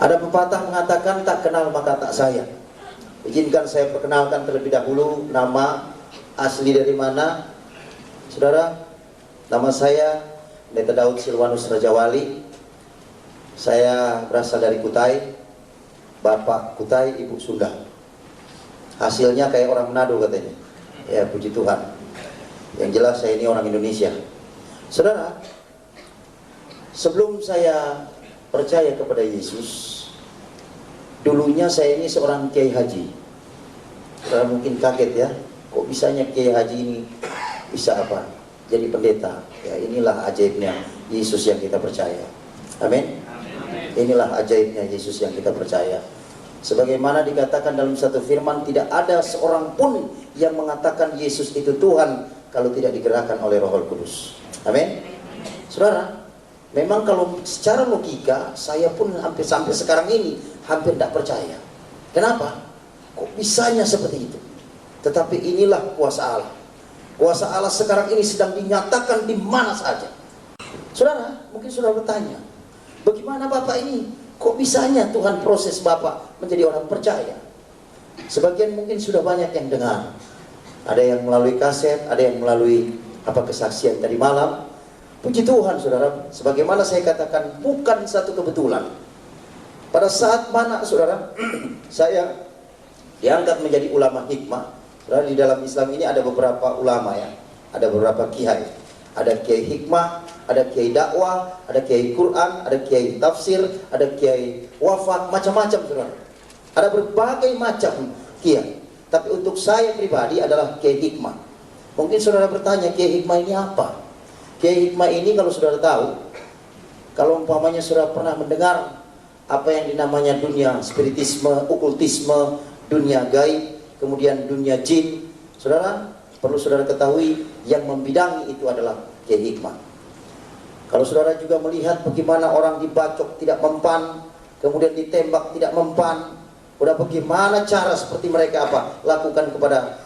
Ada pepatah mengatakan tak kenal maka tak sayang. Izinkan saya perkenalkan terlebih dahulu nama asli dari mana. Saudara, nama saya Pendeta Daud Silwanus Rajawali. Saya berasal dari Kutai, Bapak Kutai, Ibu Sunda. Hasilnya kayak orang Manado katanya. Ya, puji Tuhan. Yang jelas saya ini orang Indonesia. Saudara, sebelum saya percaya kepada Yesus, dulunya saya ini seorang kiai haji. Saudara mungkin kaget ya, kok bisanya kiai haji ini bisa apa? Jadi pendeta. Ya, inilah ajaibnya Yesus yang kita percaya. Amin. Inilah ajaibnya Yesus yang kita percaya. Sebagaimana dikatakan dalam satu firman, tidak ada seorang pun yang mengatakan Yesus itu Tuhan kalau tidak digerakkan oleh Roh Kudus. Amin. Saudara, memang kalau secara logika saya pun hampir sampai sekarang ini hampir tidak percaya. Kenapa? Kok bisanya seperti itu? Tetapi inilah kuasa Allah. Kuasa Allah sekarang ini sedang dinyatakan di mana saja. Saudara, mungkin saudara bertanya, bagaimana Bapak ini? Kok bisanya Tuhan proses Bapak menjadi orang percaya? Sebagian mungkin sudah banyak yang dengar. Ada yang melalui kaset, ada yang melalui kesaksian tadi malam. Puji Tuhan saudara, sebagaimana saya katakan, bukan satu kebetulan. Pada saat mana saudara, saya diangkat menjadi ulama hikmah. Saudara, di dalam Islam ini ada beberapa ulama ya, ada beberapa kiai. Ada kiai hikmah, ada kiai dakwah, ada kiai Quran, ada kiai tafsir, ada kiai wafat, macam-macam saudara. Ada berbagai macam kiai. Tapi untuk saya pribadi adalah kiai hikmah. Mungkin saudara bertanya, kiai hikmah ini apa? Kiai hikmah ini kalau saudara tahu, kalau umpamanya saudara pernah mendengar apa yang dinamanya dunia spiritisme, okultisme, dunia gaib, kemudian dunia jin, saudara perlu saudara ketahui yang membidangi itu adalah kiai hikmah. Kalau saudara juga melihat bagaimana orang dibacok tidak mempan, kemudian ditembak tidak mempan, udah bagaimana cara seperti mereka lakukan kepada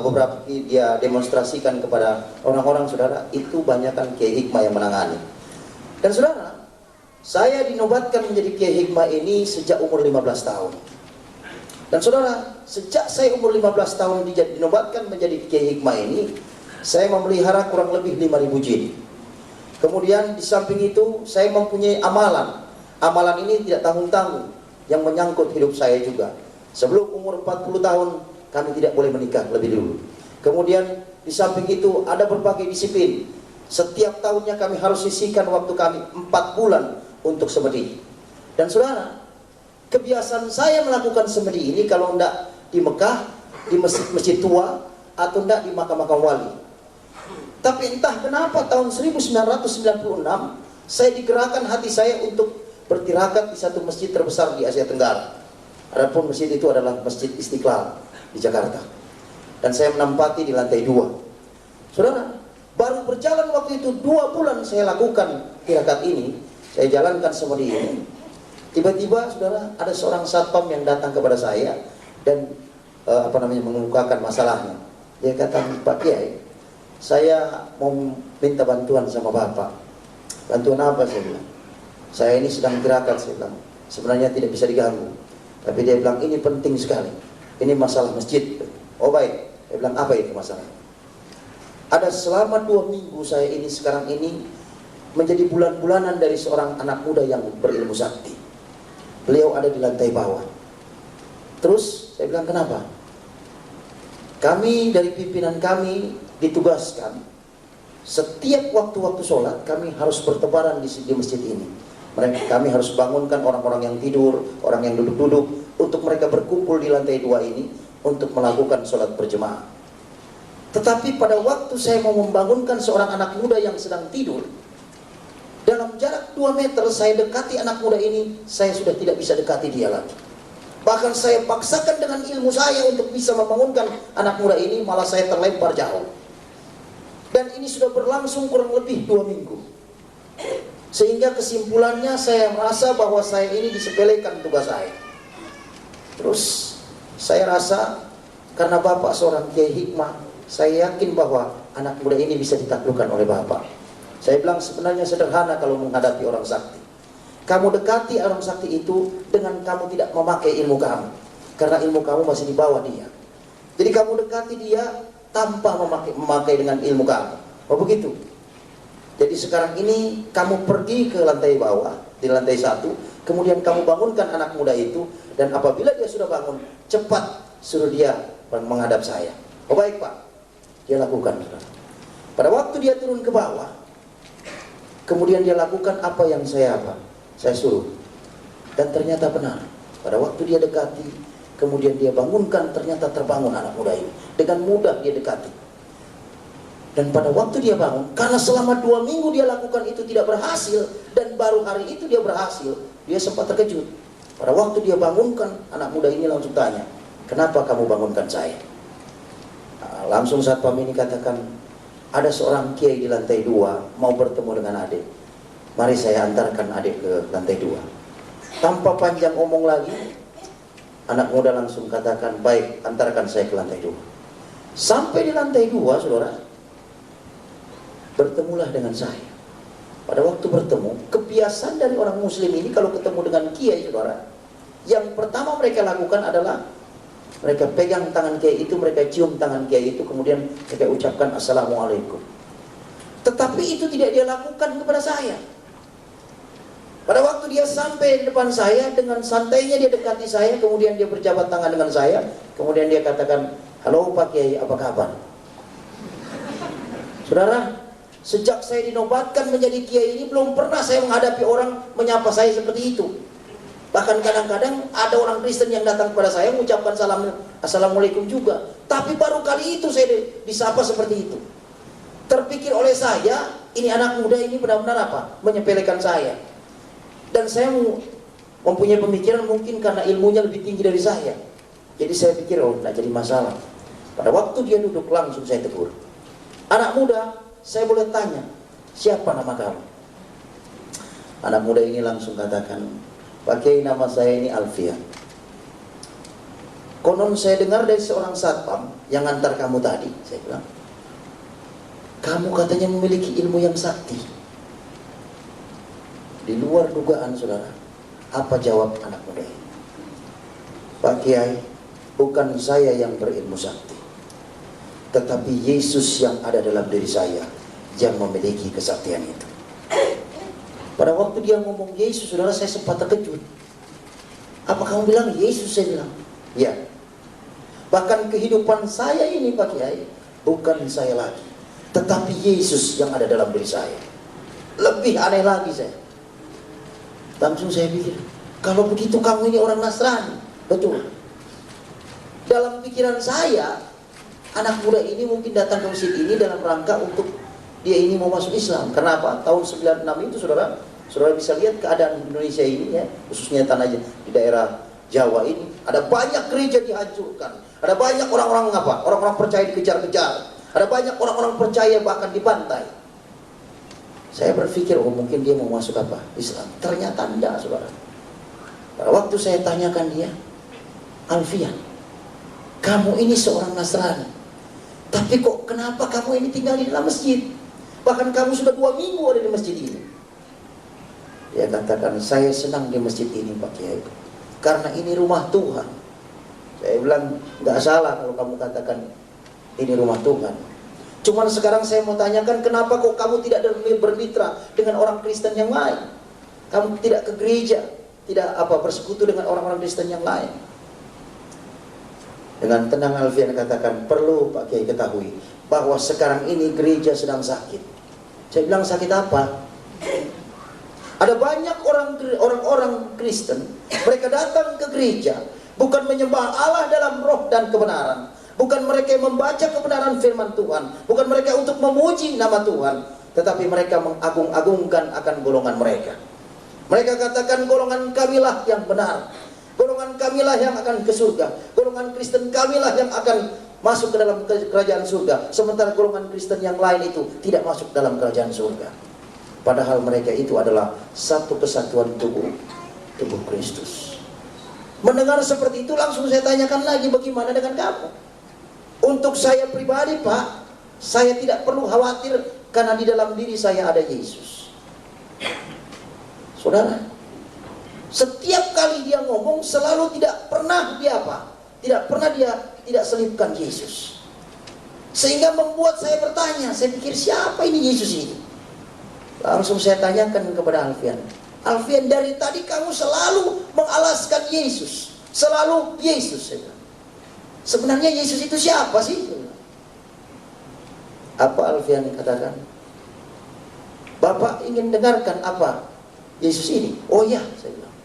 beberapa dia demonstrasikan kepada orang-orang, saudara, itu banyakkan kiai hikmah yang menangani. Dan saudara, saya dinobatkan menjadi kiai hikmah ini sejak umur 15 tahun. Dan saudara, sejak saya umur 15 tahun dinobatkan menjadi kiai hikmah ini, saya memelihara kurang lebih 5.000 jin. Kemudian di samping itu, saya mempunyai amalan. Amalan ini tidak tanggung-tanggung, yang menyangkut hidup saya juga. Sebelum umur 40 tahun, kami tidak boleh menikah lebih dulu. Kemudian di samping itu, ada berbagai disiplin. Setiap tahunnya kami harus sisihkan waktu kami 4 bulan untuk semedi. Dan saudara, kebiasaan saya melakukan semedi ini kalau tidak di Mekah, di masjid-masjid tua, atau tidak di makam-makam wali. Tapi entah kenapa tahun 1996 saya digerakkan hati saya untuk bertirakat di satu masjid terbesar di Asia Tenggara. Adapun masjid itu adalah Masjid Istiqlal di Jakarta. Dan saya menempati di lantai 2. Saudara, baru berjalan waktu itu 2 bulan saya lakukan tirakat ini, saya jalankan semedi ini. Tiba-tiba saudara, ada seorang satpam yang datang kepada saya dan mengemukakan masalahnya. Dia kata, Pak Kiai, saya mau minta bantuan sama Bapak. Bantuan apa? Saya bilang, saya ini sedang gerakan. Saya bilang, sebenarnya tidak bisa diganggu. Tapi dia bilang, ini penting sekali. Ini masalah masjid. Oh baik. Saya bilang, apa itu masalahnya? Ada selama 2 minggu saya ini sekarang ini menjadi bulan-bulanan dari seorang anak muda yang berilmu sakti. Beliau ada di lantai bawah. Terus saya bilang, kenapa? Kami dari pimpinan kami ditugaskan setiap waktu-waktu sholat kami harus bertebaran di masjid ini. Kami harus bangunkan orang-orang yang tidur, orang yang duduk-duduk, untuk mereka berkumpul di lantai 2 ini untuk melakukan sholat berjemaah. Tetapi pada waktu saya mau membangunkan seorang anak muda yang sedang tidur, dalam jarak 2 meter saya dekati anak muda ini, saya sudah tidak bisa dekati dia lagi. Bahkan saya paksakan dengan ilmu saya untuk bisa membangunkan anak muda ini, malah saya terlempar jauh. Dan ini sudah berlangsung kurang lebih 2 minggu. Sehingga kesimpulannya saya merasa bahwa saya ini disepelekan tugas saya. Terus saya rasa karena Bapak seorang kiai hikmah, saya yakin bahwa anak muda ini bisa ditaklukkan oleh Bapak. Saya bilang sebenarnya sederhana kalau menghadapi orang sakti. kamu dekati orang sakti itu dengan kamu tidak memakai ilmu kamu, karena ilmu kamu masih di bawah dia. Jadi kamu dekati dia tanpa memakai dengan ilmu kamu. Oh begitu. Jadi sekarang ini kamu pergi ke lantai bawah, di lantai 1, kemudian kamu bangunkan anak muda itu, dan apabila dia sudah bangun, cepat suruh dia menghadap saya. Oh baik Pak, dia lakukan. Pada waktu dia turun ke bawah, kemudian dia lakukan apa yang saya suruh, dan ternyata benar. Pada waktu dia dekati, kemudian dia bangunkan, ternyata terbangun anak muda ini. Dengan mudah dia dekati. Dan pada waktu dia bangun, karena selama 2 minggu dia lakukan itu tidak berhasil, dan baru hari itu dia berhasil, dia sempat terkejut. Pada waktu dia bangunkan, anak muda ini langsung tanya, kenapa kamu bangunkan saya? Langsung satpam ini katakan, ada seorang kiai di lantai 2 mau bertemu dengan adik. Mari saya antarkan adik ke lantai 2. Tanpa panjang omong lagi, anak muda langsung katakan, baik, antarkan saya ke lantai 2. Sampai di lantai 2, saudara, bertemulah dengan saya. Pada waktu bertemu, kebiasaan dari orang muslim ini kalau ketemu dengan kiai, saudara, yang pertama mereka lakukan adalah mereka pegang tangan kiai itu, mereka cium tangan kiai itu, kemudian mereka ucapkan assalamualaikum. Tetapi itu tidak dia lakukan kepada saya. Pada waktu dia sampai di depan saya, dengan santainya dia dekati saya, kemudian dia berjabat tangan dengan saya, kemudian dia katakan, halo Pak Kiai, apa kabar? Saudara, sejak saya dinobatkan menjadi kiai ini, belum pernah saya menghadapi orang menyapa saya seperti itu. Bahkan kadang-kadang ada orang Kristen yang datang kepada saya mengucapkan assalamualaikum juga. Tapi baru kali itu saya disapa seperti itu. Terpikir oleh saya, ini anak muda ini benar-benar menyepelekan saya. Dan saya mempunyai pemikiran mungkin karena ilmunya lebih tinggi dari saya. Jadi saya pikir, oh tidak jadi masalah. Pada waktu dia duduk, langsung saya tegur. Anak muda, saya boleh tanya, siapa nama kamu? Anak muda ini langsung katakan, Pak Kiai, nama saya ini Alfian. Konon saya dengar dari seorang satpam yang antar kamu tadi. Saya bilang, kamu katanya memiliki ilmu yang sakti. Di luar dugaan saudara. Apa jawab anak muda ini? Pak Kiai, bukan saya yang berilmu sakti, tetapi Yesus yang ada dalam diri saya yang memiliki kesaktian itu. Pada waktu dia ngomong Yesus, saudara, saya sempat terkejut. Apa kamu bilang Yesus? Saya bilang, ya. Bahkan kehidupan saya ini Pak Kiai, bukan saya lagi, tetapi Yesus yang ada dalam diri saya. Lebih aneh lagi saya. Langsung saya pikir, kalau begitu kamu ini orang Nasrani. Betul. Dalam pikiran saya, anak muda ini mungkin datang ke masjid ini dalam rangka untuk dia ini mau masuk Islam. Kenapa? Tahun 96 itu saudara bisa lihat keadaan Indonesia ini ya, khususnya tanah di daerah Jawa ini, ada banyak gereja dihancurkan, ada banyak orang-orang orang-orang percaya dikejar-kejar, ada banyak orang-orang percaya bahkan dibantai. Saya berpikir, oh mungkin dia mau masuk Islam. Ternyata tidak, saudara. Pada waktu saya tanyakan dia, Alfian, kamu ini seorang Nasrani, tapi kok kenapa kamu ini tinggal di dalam masjid? Bahkan kamu sudah 2 minggu ada di masjid ini. Dia katakan, saya senang di masjid ini Pak Kiai, karena ini rumah Tuhan. Saya bilang, nggak salah kalau kamu katakan ini rumah Tuhan. Cuman sekarang saya mau tanyakan, kenapa kok kamu tidak bermitra dengan orang Kristen yang lain? Kamu tidak ke gereja, tidak bersekutu dengan orang-orang Kristen yang lain. Dengan tenang Alfian katakan, perlu Pak Kiai ketahui bahwa sekarang ini gereja sedang sakit. Saya bilang, sakit apa? Ada banyak orang-orang Kristen, mereka datang ke gereja bukan menyembah Allah dalam roh dan kebenaran, bukan mereka membaca kebenaran firman Tuhan, bukan mereka untuk memuji nama Tuhan, tetapi mereka mengagung-agungkan akan golongan mereka. Mereka katakan, golongan kamilah yang benar, golongan kamilah yang akan ke surga, golongan Kristen kamilah yang akan masuk ke dalam kerajaan surga, sementara golongan Kristen yang lain itu tidak masuk dalam kerajaan surga. Padahal mereka itu adalah satu kesatuan tubuh Kristus. Mendengar seperti itu, langsung saya tanyakan lagi, bagaimana dengan kamu? Untuk saya pribadi Pak, saya tidak perlu khawatir, karena di dalam diri saya ada Yesus. Saudara, Setiap kali dia ngomong selalu tidak pernah dia apa? Tidak pernah dia tidak selipkan Yesus. Sehingga membuat saya bertanya, saya pikir siapa ini Yesus ini? Langsung saya tanyakan kepada Alfian. Alfian, dari tadi kamu selalu mengalaskan Yesus. Selalu Yesus. Sebenarnya Yesus itu siapa sih? Apa Alfian katakan? Bapak ingin dengarkan apa Yesus ini? Oh ya, saya bilang.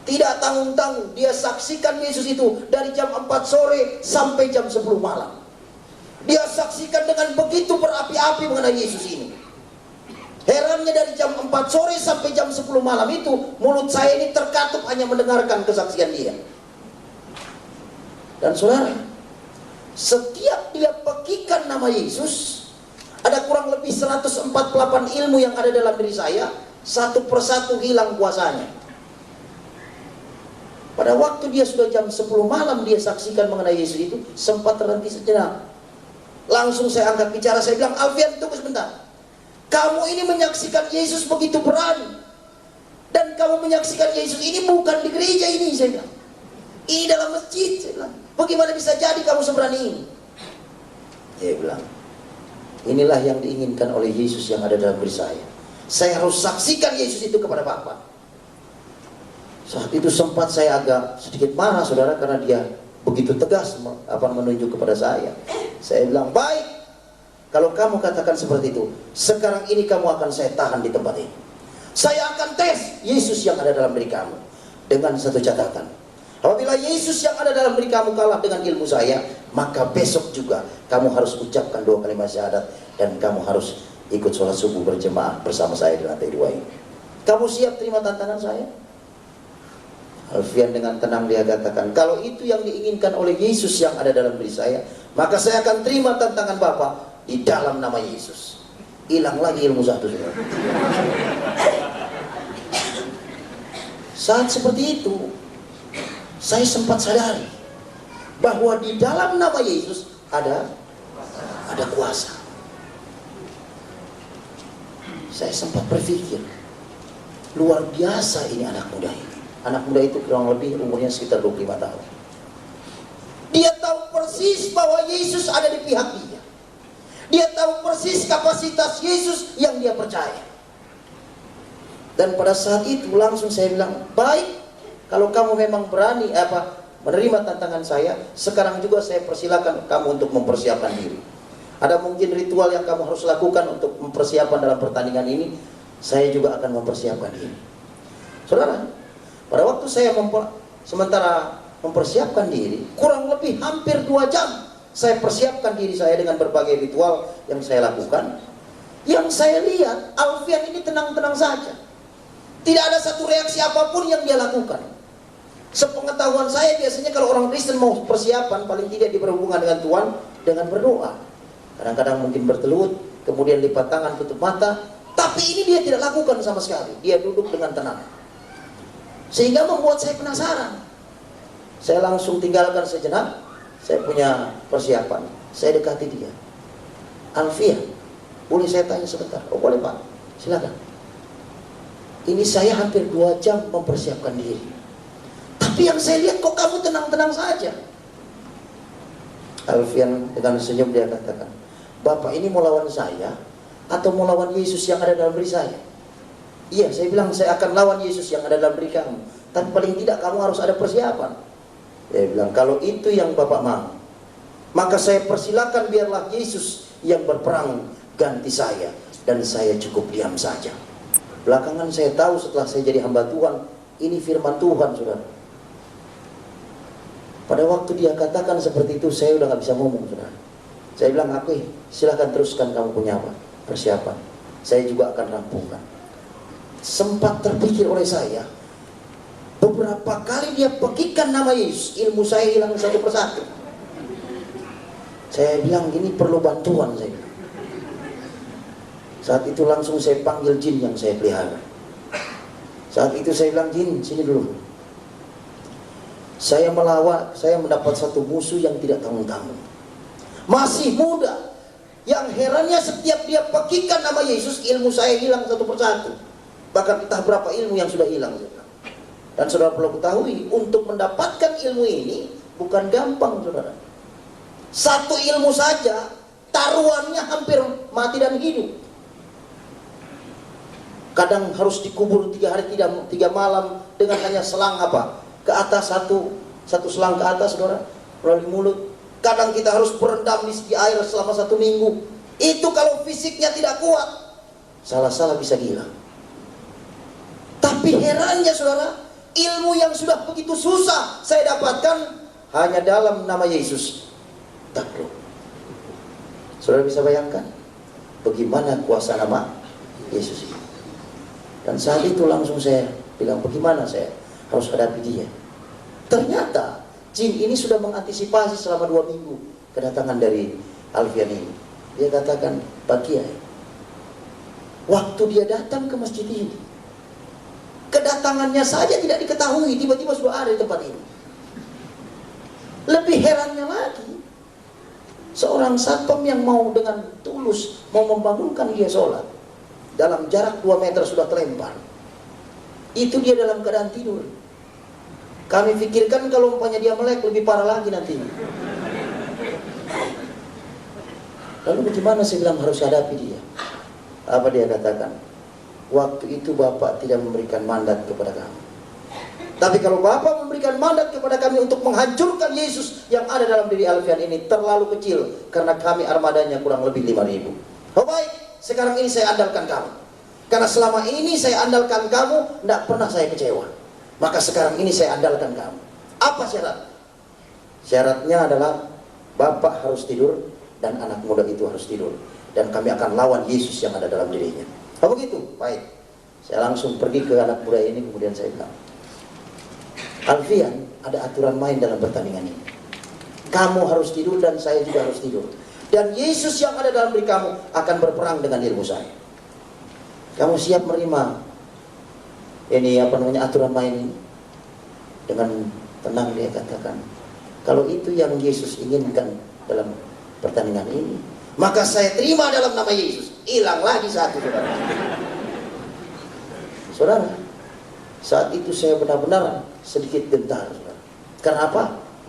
Tidak tanggung-tanggung, dia saksikan Yesus itu dari jam 4 sore sampai jam 10 malam. Dia saksikan dengan begitu berapi-api mengenai Yesus ini. Herannya dari jam 4 sore sampai jam 10 malam itu, mulut saya ini terkatup hanya mendengarkan kesaksian dia. Dan saudara, setiap dia pekikan nama Yesus, ada kurang lebih 148 ilmu yang ada dalam diri saya, satu persatu hilang kuasanya. Pada waktu dia sudah jam 10 malam dia saksikan mengenai Yesus itu, sempat terhenti sejenak. Langsung saya angkat bicara, saya bilang, Alfian, tunggu sebentar. Kamu ini menyaksikan Yesus begitu berani. Dan kamu menyaksikan Yesus ini bukan di gereja ini, saya bilang. Ini dalam masjid, saya bilang. Bagaimana bisa jadi kamu seberani ini? Dia bilang, inilah yang diinginkan oleh Yesus yang ada dalam diri saya. Saya harus saksikan Yesus itu kepada Bapa. Saat itu sempat saya agak sedikit marah, saudara, karena dia begitu tegas menunjuk kepada saya. Saya bilang, baik, kalau kamu katakan seperti itu, sekarang ini kamu akan saya tahan di tempat ini. Saya akan tes Yesus yang ada dalam diri kamu. Dengan satu catatan, apabila Yesus yang ada dalam diri kamu kalah dengan ilmu saya, maka besok juga kamu harus ucapkan 2 kalimat syahadat, dan kamu harus ikut sholat subuh berjemaah bersama saya di lantai 2 ini. Kamu siap terima tantangan saya? Alfian dengan tenang dia katakan, kalau itu yang diinginkan oleh Yesus yang ada dalam diri saya, maka saya akan terima tantangan Bapak di dalam nama Yesus. Hilang lagi ilmu satu, saudara. Saat seperti itu, saya sempat sadari bahwa di dalam nama Yesus ada kuasa. Saya sempat berpikir, luar biasa ini anak muda ini. Anak muda itu kurang lebih umurnya sekitar 25 tahun. Dia tahu persis bahwa Yesus ada di pihak dia. Dia tahu persis kapasitas Yesus yang dia percaya. Dan pada saat itu langsung saya bilang, baik, kalau kamu memang berani menerima tantangan saya, sekarang juga saya persilakan kamu untuk mempersiapkan diri. Ada mungkin ritual yang kamu harus lakukan untuk mempersiapkan dalam pertandingan ini, saya juga akan mempersiapkan diri. Saudara, pada waktu saya sementara mempersiapkan diri, kurang lebih hampir 2 jam saya persiapkan diri saya dengan berbagai ritual yang saya lakukan. Yang saya lihat, Alfian ini tenang-tenang saja. Tidak ada satu reaksi apapun yang dia lakukan. Sepengetahuan saya, biasanya kalau orang Kristen mau persiapan, paling tidak berhubungan dengan Tuhan dengan berdoa. Kadang-kadang mungkin bertelut, kemudian lipat tangan, tutup mata. Tapi ini dia tidak lakukan sama sekali. Dia duduk dengan tenang. Sehingga membuat saya penasaran. Saya langsung tinggalkan sejenak. Saya punya persiapan. Saya dekati dia. Alfian, boleh saya tanya sebentar? Oh boleh Pak, silakan. Ini saya hampir 2 jam mempersiapkan diri. Tapi yang saya lihat kok kamu tenang-tenang saja. Alfian dengan senyum dia katakan, Bapak ini mau lawan saya atau mau lawan Yesus yang ada dalam diri saya? Iya, saya bilang saya akan lawan Yesus yang ada dalam diri kamu. Tapi paling tidak kamu harus ada persiapan. Dia bilang, kalau itu yang Bapak mau, maka saya persilakan biarlah Yesus yang berperang ganti saya. Dan saya cukup diam saja. Belakangan saya tahu setelah saya jadi hamba Tuhan, ini firman Tuhan, saudara. Pada waktu dia katakan seperti itu, saya udah gak bisa ngomong, saudara. Saya bilang, oke, silakan teruskan kamu punya apa? Persiapan. Saya juga akan rampungkan. Sempat terpikir oleh saya, beberapa kali dia pekikan nama Yesus, ilmu saya hilang satu persatu. Saya bilang, ini perlu bantuan, saya bilang. Saat itu langsung saya panggil jin yang saya pelihara. Saat itu saya bilang, jin, sini dulu. Saya melawan, saya mendapat satu musuh yang tidak tanggung-tanggung. Masih muda. Yang herannya setiap dia pekikan nama Yesus, ilmu saya hilang satu persatu. Bahkan entah berapa ilmu yang sudah hilang. Dan saudara perlu ketahui, untuk mendapatkan ilmu ini bukan gampang, saudara. Satu ilmu saja taruhannya hampir mati dan hidup. Kadang harus dikubur 3 hari 3 malam dengan hanya selang apa? Ke atas satu selang ke atas, saudara, melalui mulut. Kadang kita harus berendam di air selama 1 minggu. Itu kalau fisiknya tidak kuat, salah-salah bisa gila. Tapi herannya, saudara, ilmu yang sudah begitu susah saya dapatkan hanya dalam nama Yesus. Takluk. Saudara bisa bayangkan bagaimana kuasa nama Yesus ini. Dan saat itu langsung saya bilang, bagaimana saya harus hadapi dia. Ternyata jin ini sudah mengantisipasi selama 2 minggu kedatangan dari Alfian ini. Dia katakan, Pak Kiai, waktu dia datang ke masjid ini, kedatangannya saja tidak diketahui, tiba-tiba sudah ada di tempat ini. Lebih herannya lagi, seorang satpam yang mau dengan tulus mau membangunkan dia sholat, dalam jarak 2 meter sudah terlempar. Itu dia dalam keadaan tidur. Kami pikirkan kalau umpamanya dia melek lebih parah lagi nantinya. Lalu bagaimana saya bilang harus hadapi dia? Apa dia katakan? Waktu itu Bapak tidak memberikan mandat kepada kami. Tapi kalau Bapak memberikan mandat kepada kami untuk menghancurkan Yesus yang ada dalam diri Alfian ini, terlalu kecil, karena kami armadanya kurang lebih 5.000. Oh baik, sekarang ini saya andalkan kamu. Karena selama ini saya andalkan kamu, tidak pernah saya kecewa. Maka sekarang ini saya andalkan kamu. Apa syarat? Syaratnya adalah Bapak harus tidur dan anak muda itu harus tidur. Dan kami akan lawan Yesus yang ada dalam dirinya. Oh begitu? Baik. Saya langsung pergi ke anak muda ini, kemudian saya bilang, Alfian, ada aturan main dalam pertandingan ini. Kamu harus tidur dan saya juga harus tidur. Dan Yesus yang ada dalam diri kamu akan berperang dengan ilmu saya. Kamu siap menerima ini aturan main ini? Dengan tenang dia katakan, kalau itu yang Yesus inginkan dalam pertandingan ini, maka saya terima dalam nama Yesus. Hilang lagi satu, saudara. Saudara, saat itu saya benar-benar sedikit gentar, saudara. Karena apa?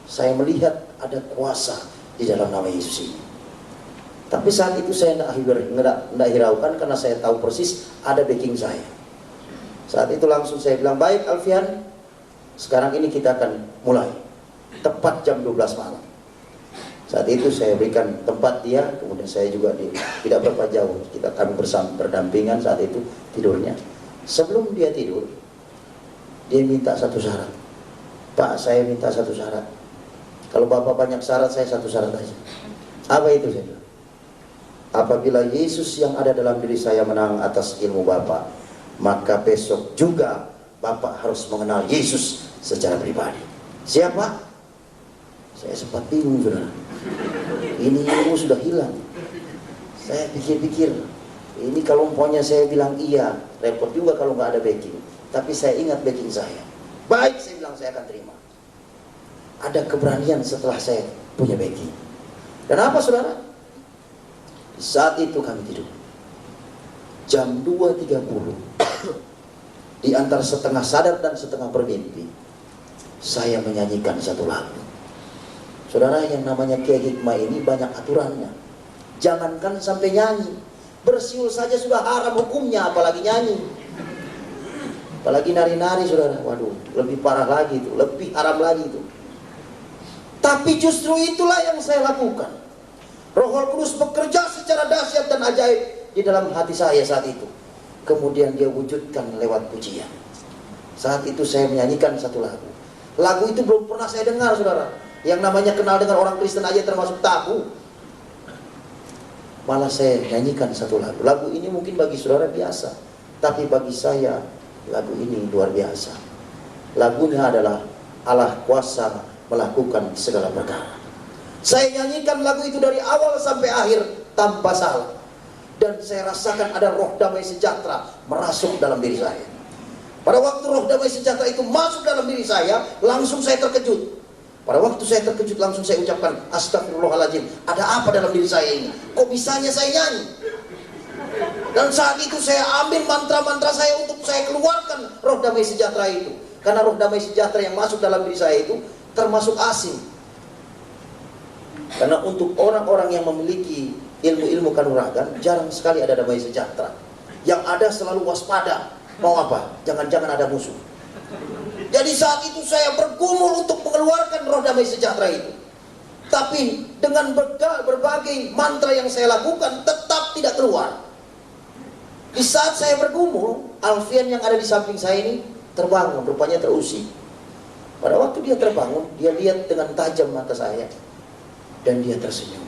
Saya melihat ada kuasa di dalam nama Yesus ini. Tapi saat itu saya tidak hiraukan, karena saya tahu persis ada backing saya. Saat itu langsung saya bilang, baik Alfian, sekarang ini kita akan mulai. Tepat jam 12 malam. Saat itu saya berikan tempat dia, kemudian saya juga tidak berapa jauh. Kami bersama berdampingan saat itu tidurnya. Sebelum dia tidur, dia minta satu syarat. Pak, saya minta satu syarat. Kalau Bapak banyak syarat, saya satu syarat aja. Apa itu? Saya bilang, apabila Yesus yang ada dalam diri saya menang atas ilmu Bapak, maka besok juga Bapak harus mengenal Yesus secara pribadi. Siapa? Saya sempat bingung, saudara. Ini ilmu sudah hilang. Saya pikir-pikir, ini kalau umpamanya saya bilang iya, repot juga kalau nggak ada backing. Tapi saya ingat backing saya. Baik, saya bilang saya akan terima. Ada keberanian setelah saya punya backing. Dan apa, saudara? Saat itu kami tidur. Jam 2.30, di antara setengah sadar dan setengah bermimpi, saya menyanyikan satu lagu. Saudara, yang namanya Kiai Hikmah ini banyak aturannya. Jangankan sampai nyanyi, bersiul saja sudah haram hukumnya, apalagi nyanyi. Apalagi nari-nari, saudara. Waduh, lebih parah lagi itu, lebih haram lagi itu. Tapi justru itulah yang saya lakukan. Roh Kudus bekerja secara dahsyat dan ajaib di dalam hati saya saat itu. Kemudian dia wujudkan lewat pujian. Saat itu saya menyanyikan satu lagu. Lagu itu belum pernah saya dengar, saudara. Yang namanya kenal dengan orang Kristen aja termasuk tabu. Malah saya nyanyikan satu lagu. Lagu ini mungkin bagi saudara biasa, tapi bagi saya lagu ini luar biasa. Lagunya adalah Allah kuasa melakukan segala perkara. Saya nyanyikan lagu itu dari awal sampai akhir tanpa salah. Dan saya rasakan ada roh damai sejahtera merasuk dalam diri saya. Pada waktu roh damai sejahtera itu masuk dalam diri saya, langsung saya terkejut. Pada waktu saya terkejut, langsung saya ucapkan, astagfirullahaladzim, ada apa dalam diri saya ini? Kok bisanya saya nyanyi? Dan saat itu saya ambil mantra-mantra saya untuk saya keluarkan roh damai sejahtera itu. Karena roh damai sejahtera yang masuk dalam diri saya itu termasuk asing. Karena untuk orang-orang yang memiliki ilmu-ilmu kanuragan, jarang sekali ada damai sejahtera. Yang ada selalu waspada. Mau apa? Jangan-jangan ada musuh. Jadi saat itu saya bergumul untuk mengeluarkan roh damai sejahtera itu. Tapi dengan berbagai mantra yang saya lakukan tetap tidak keluar. Di saat saya bergumul, Alfian yang ada di samping saya ini terbangun, rupanya terusik. Pada waktu dia terbangun, dia lihat dengan tajam mata saya dan dia tersenyum.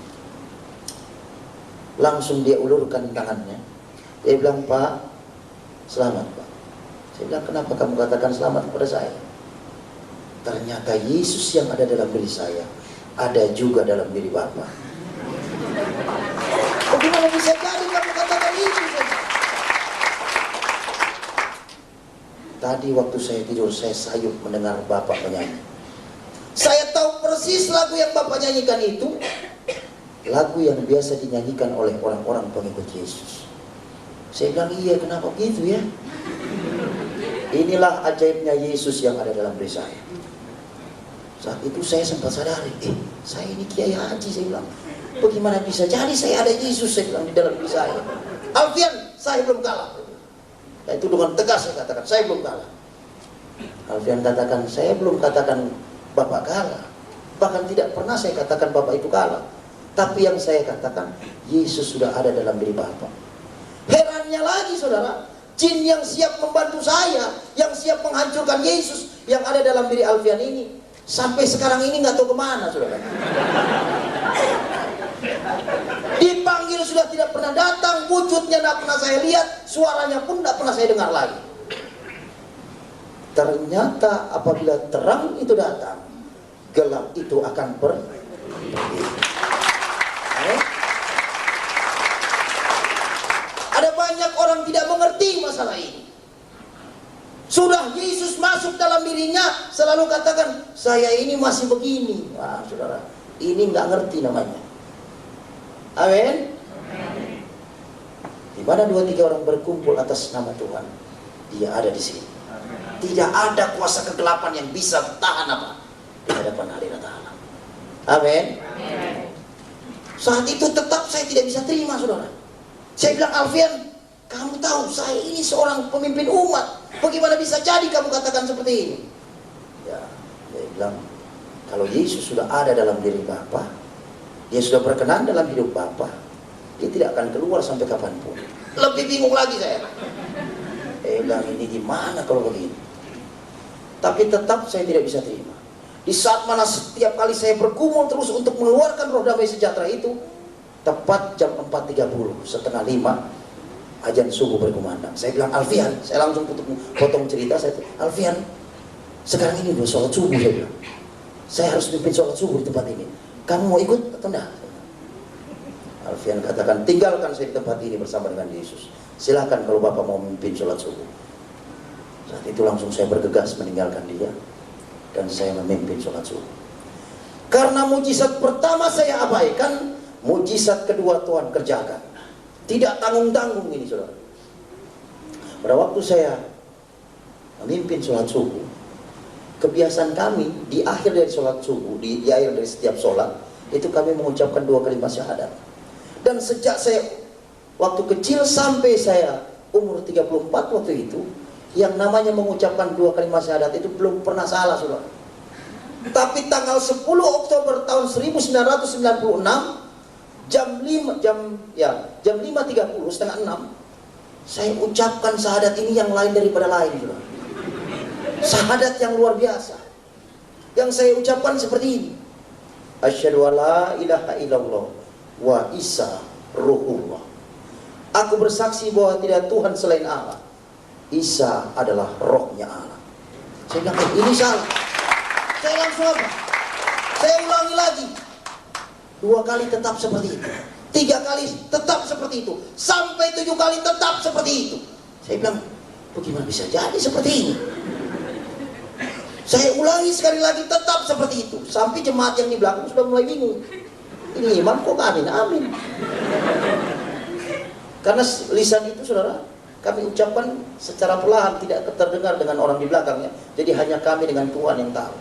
Langsung dia ulurkan tangannya. Dia bilang, "Pak, selamat Pak." Saya bilang, "Kenapa kamu katakan selamat kepada saya?" Ternyata Yesus yang ada dalam diri saya ada juga dalam diri Bapak. Bagaimana bisa jadi kamu katakan itu? Tadi waktu saya tidur, saya sayup mendengar Bapak menyanyi. Saya tahu persis lagu yang Bapak nyanyikan itu lagu yang biasa dinyanyikan oleh orang-orang pengikut Yesus. Saya bilang, "Iya, kenapa begitu ya?" Inilah ajaibnya Yesus yang ada dalam diri saya. Saat itu saya sempat sadari, saya ini Kiai Haji, saya bilang. Bagaimana bisa jadi saya ada Yesus, saya bilang, di dalam diri saya. Alfian, saya belum kalah. Nah, itu dengan tegas saya katakan, saya belum kalah. Alfian katakan, saya belum katakan Bapak kalah. Bahkan tidak pernah saya katakan Bapak itu kalah. Tapi yang saya katakan, Yesus sudah ada dalam diri Bapak. Herannya lagi saudara, jin yang siap membantu saya, yang siap menghancurkan Yesus yang ada dalam diri Alfian ini, sampai sekarang ini nggak tahu kemana saudara. Dipanggil sudah tidak pernah datang, wujudnya tidak pernah saya lihat, suaranya pun tidak pernah saya dengar lagi. Ternyata apabila terang itu datang, gelap itu akan pergi. Ada banyak orang tidak mengerti masalah ini. Sudah Yesus masuk dalam dirinya, selalu katakan, "Saya ini masih begini." Wah saudara, ini nggak ngerti namanya. Amin. Di mana 2-3 orang berkumpul atas nama Tuhan, Dia ada di sini. Tidak ada kuasa kegelapan yang bisa tahan apa di hadapan hadirat Allah. Amin. Saat itu tetap saya tidak bisa terima saudara. Saya bilang, "Alfian, kamu tahu saya ini seorang pemimpin umat. Bagaimana bisa jadi kamu katakan seperti ini?" Ya, dia bilang, "Kalau Yesus sudah ada dalam diri Bapa, Dia sudah berkenan dalam hidup Bapa, Dia tidak akan keluar sampai kapanpun." Lebih bingung lagi saya. Dia bilang, "Ini gimana kalau begini?" Tapi tetap saya tidak bisa terima. Di saat mana setiap kali saya bergumul terus untuk mengeluarkan roh damai sejahtera itu, tepat jam 4.30, setengah 5, ajan subuh berkumandang. Saya bilang, "Alfian," saya langsung potong cerita, saya bilang, "Alfian, sekarang ini udah sholat subuh," saya bilang. "Saya harus pimpin sholat subuh di tempat ini. Kamu mau ikut atau enggak?" Alfian katakan, "Tinggalkan saya di tempat ini bersama dengan Yesus. Silakan kalau Bapak mau memimpin sholat subuh." Saat itu langsung saya bergegas meninggalkan dia dan saya memimpin sholat subuh. Karena mujizat pertama saya abaikan, mujizat kedua Tuhan kerjakan. Tidak tanggung-tanggung ini saudara. Pada waktu saya memimpin sholat subuh, kebiasaan kami di akhir dari sholat subuh, di akhir dari setiap sholat, itu kami mengucapkan 2 kalimat syahadat. Dan sejak saya waktu kecil sampai saya umur 34 waktu itu, yang namanya mengucapkan 2 kalimat syahadat itu belum pernah salah saudara. Tapi tanggal 10 Oktober tahun 1996, jam 5.30, setengah 6, saya ucapkan syahadat ini yang lain daripada lain saudara. Syahadat yang luar biasa. Yang saya ucapkan seperti ini. Asyhadu alla ilaha illallah wa Isa ruhullah. Aku bersaksi bahwa tidak Tuhan selain Allah. Isa adalah rohnya Allah. Saya bilang, ini salah. Saya langsung apa? Saya ulangi lagi. 2 kali tetap seperti itu. 3 kali tetap seperti itu. Sampai 7 kali tetap seperti itu. Saya bilang, bagaimana bisa jadi seperti ini? Saya ulangi sekali lagi tetap seperti itu. Sampai jemaat yang di belakang sudah mulai bingung. Ini imam kok amin, amin. Karena lisan itu saudara, kami ucapkan secara perlahan, tidak terdengar dengan orang di belakangnya. Jadi hanya kami dengan Tuhan yang tahu.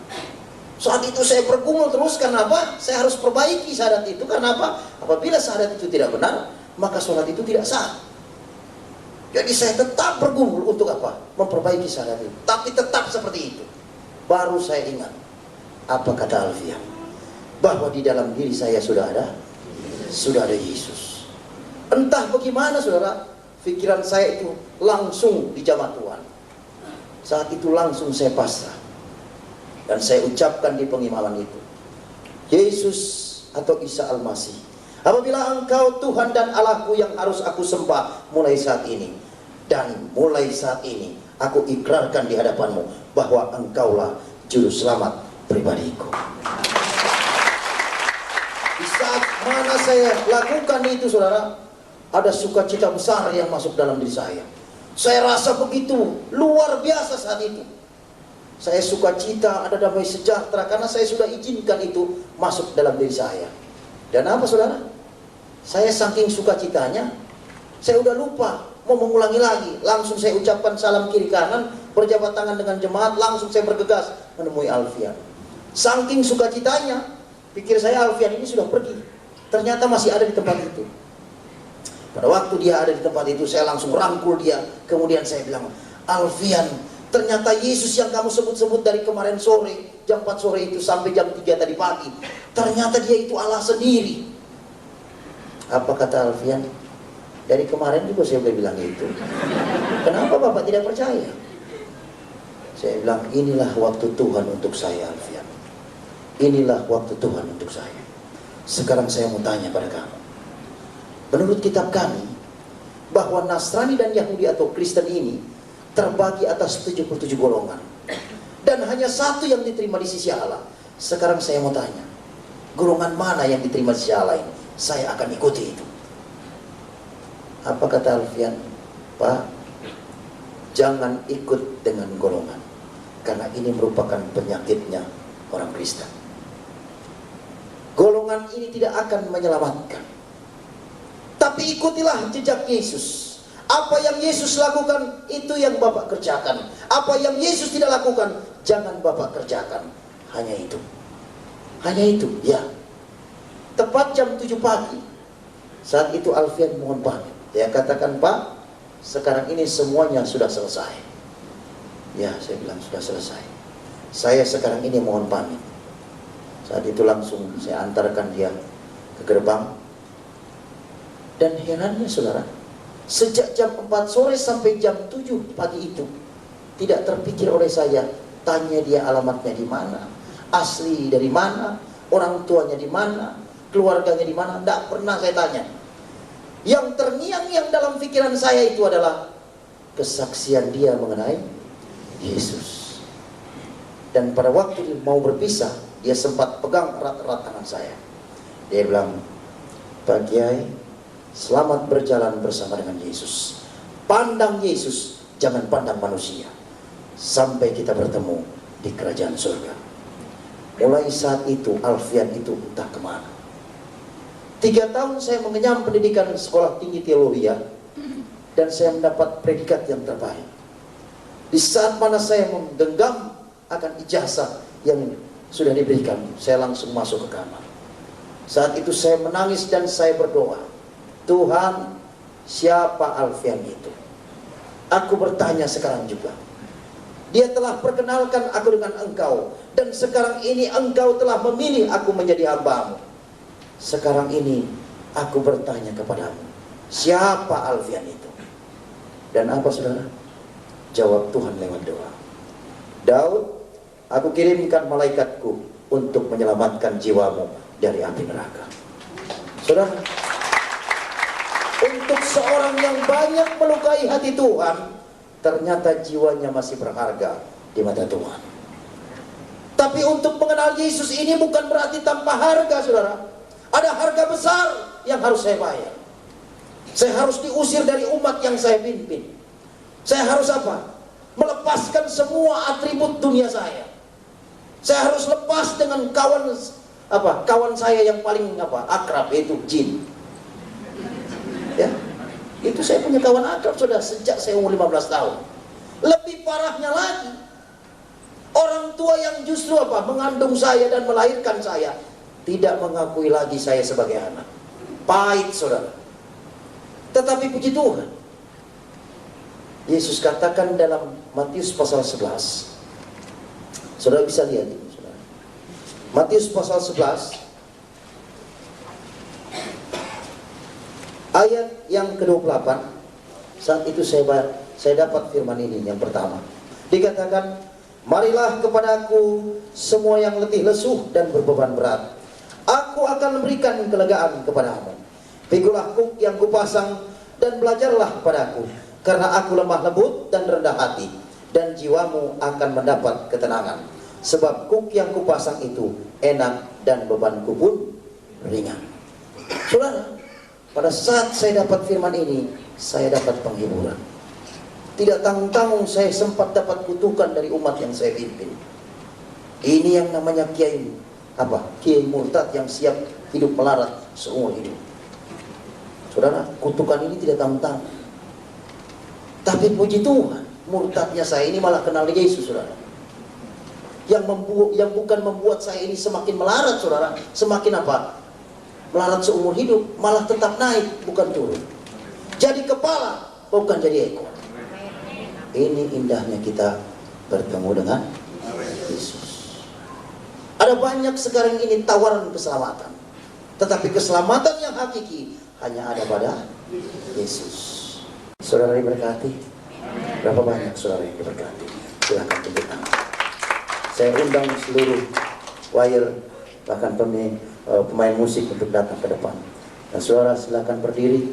Saat itu saya bergumul terus, karena apa? Saya harus perbaiki syahadat itu, karena apa? Apabila syahadat itu tidak benar, maka sholat itu tidak sah. Jadi saya tetap bergumul untuk apa? Memperbaiki syahadat itu. Tapi tetap seperti itu. Baru saya ingat, apa kata Alfian? Bahwa di dalam diri saya sudah ada Yesus. Entah bagaimana saudara, pikiran saya itu langsung dijamah Tuhan. Saat itu langsung saya pasrah. Dan saya ucapkan di pengimaman itu, Yesus atau Isa Al-Masih, apabila Engkau Tuhan dan Allahku yang harus aku sembah mulai saat ini, dan mulai saat ini aku ikrarkan di hadapanmu bahwa Engkaulah juru selamat pribadiku. Di saat mana saya lakukan itu saudara, ada sukacita besar yang masuk dalam diri saya. Saya rasa begitu luar biasa saat itu. Saya sukacita, ada damai sejahtera, karena saya sudah izinkan itu masuk dalam diri saya. Dan apa saudara? Saya saking sukacitanya, saya udah lupa mau mengulangi lagi. Langsung saya ucapkan salam kiri kanan, berjabat tangan dengan jemaat, langsung saya bergegas menemui Alfian. Saking sukacitanya, pikir saya Alfian ini sudah pergi. Ternyata masih ada di tempat itu. Pada waktu dia ada di tempat itu, saya langsung rangkul dia. Kemudian saya bilang, Alfian, ternyata Yesus yang kamu sebut-sebut dari kemarin sore, jam 4 sore itu sampai jam 3 tadi pagi, ternyata dia itu Allah sendiri. Apa kata Alfian? Dari kemarin juga saya udah bilang itu. Kenapa Bapak tidak percaya? Saya bilang, inilah waktu Tuhan untuk saya, Alfian. Inilah waktu Tuhan untuk saya. Sekarang saya mau tanya pada kamu. Menurut kitab kami, bahwa Nasrani dan Yahudi atau Kristen ini terbagi atas 77 golongan. Dan hanya satu yang diterima di sisi Allah. Sekarang saya mau tanya, golongan mana yang diterima di sisi Allah ini? Saya akan ikuti itu. Apa kata Alfian? Pak, jangan ikut dengan golongan, karena ini merupakan penyakitnya orang Kristen. Golongan ini tidak akan menyelamatkan. Tapi ikutilah jejak Yesus. Apa yang Yesus lakukan, itu yang Bapak kerjakan. Apa yang Yesus tidak lakukan, jangan Bapak kerjakan. Hanya itu. Hanya itu, ya. Tepat jam 7 pagi. Saat itu Alfian mohon pamit. Dia katakan, Pak, sekarang ini semuanya sudah selesai. Ya, saya bilang sudah selesai. Saya sekarang ini mohon pamit. Saat itu langsung saya antarkan dia ke gerbang. Dan herannya saudara, sejak jam 4 sore sampai jam 7 pagi itu, tidak terpikir oleh saya, tanya dia alamatnya di mana, asli dari mana, orang tuanya di mana, keluarganya di mana, tidak pernah saya tanya. Yang terngiang-ngiang dalam pikiran saya itu adalah kesaksian dia mengenai Yesus. Dan pada waktu mau berpisah, dia sempat pegang erat-erat tangan saya. Dia bilang, Pak Kiai, selamat berjalan bersama dengan Yesus. Pandang Yesus, jangan pandang manusia. Sampai kita bertemu di kerajaan surga. Mulai saat itu, Alfian itu entah kemana. 3 tahun saya mengenyam pendidikan sekolah tinggi teologi, dan saya mendapat predikat yang terbaik. Di saat mana saya menggenggam akan ijazah yang sudah diberikan, saya langsung masuk ke kamar. Saat itu saya menangis dan saya berdoa, Tuhan, siapa Alfian itu? Aku bertanya sekarang juga. Dia telah perkenalkan aku dengan Engkau, dan sekarang ini Engkau telah memilih aku menjadi hamba-Mu. Sekarang ini aku bertanya kepadamu, siapa Alfian itu? Dan apa saudara? Jawab Tuhan lewat doa. Daud, aku kirimkan malaikatku untuk menyelamatkan jiwamu dari api neraka. Saudara, untuk seorang yang banyak melukai hati Tuhan, ternyata jiwanya masih berharga di mata Tuhan. Tapi untuk mengenal Yesus ini bukan berarti tanpa harga, saudara. Ada harga besar yang harus saya bayar. Saya harus diusir dari umat yang saya pimpin. Saya harus apa? Melepaskan semua atribut dunia saya. Saya harus lepas dengan kawan saya yang paling akrab, yaitu jin. Ya, Itu saya punya kawan akrab sudah sejak saya umur 15 tahun. Lebih parahnya lagi, orang tua yang justru mengandung saya dan melahirkan saya tidak mengakui lagi saya sebagai anak. Pahit, saudara. Tetapi puji Tuhan, Yesus katakan dalam Matius pasal 11. Saudara bisa lihat ini, saudara. Matius pasal 11 ayat yang ke-28. Saat itu saya dapat firman ini yang pertama. Dikatakan, marilah kepadaku semua yang letih lesuh dan berbeban berat, aku akan memberikan kelegaan kepadamu. Pikulah kuk yang kupasang dan belajarlah kepadaku, karena aku lemah lembut dan rendah hati, dan jiwamu akan mendapat ketenangan. Sebab kuk yang kupasang itu enak dan bebanku pun ringan. Saudara, pada saat saya dapat firman ini, saya dapat penghiburan. Tidak tanggung-tanggung saya sempat dapat kutukan dari umat yang saya pimpin. Ini yang namanya kiai Kiai murtad yang siap hidup melarat seumur hidup. Saudara, kutukan ini tidak tanggung-tanggung. Tapi puji Tuhan, murtadnya saya ini malah kenal Yesus, saudara. Yang bukan membuat saya ini semakin melarat, saudara. Semakin melarat seumur hidup, malah tetap naik, bukan turun. Jadi kepala, bukan jadi ekor. Ini indahnya kita bertemu dengan Yesus. Ada banyak sekarang ini tawaran keselamatan, tetapi keselamatan yang hakiki hanya ada pada Yesus. Saudara diberkati? Berapa banyak saudara yang diberkati? Silakan tunjuk tangan. Saya undang seluruh choir, bahkan pemain musik untuk datang ke depan. Dan saudara silakan berdiri,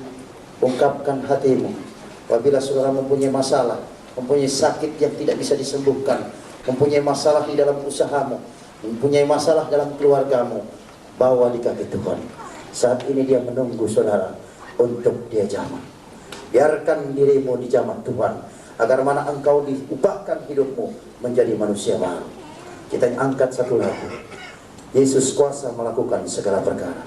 ungkapkan hatimu. Apabila saudara mempunyai masalah, mempunyai sakit yang tidak bisa disembuhkan, mempunyai masalah di dalam usahamu, mempunyai masalah dalam keluargamu, bawa di kaki Tuhan. Saat ini dia menunggu saudara untuk dia jamah. Biarkan dirimu dijamah Tuhan, agar mana engkau diubahkan hidupmu menjadi manusia baru. Kita angkat satu lagu. Yesus kuasa melakukan segala perkara.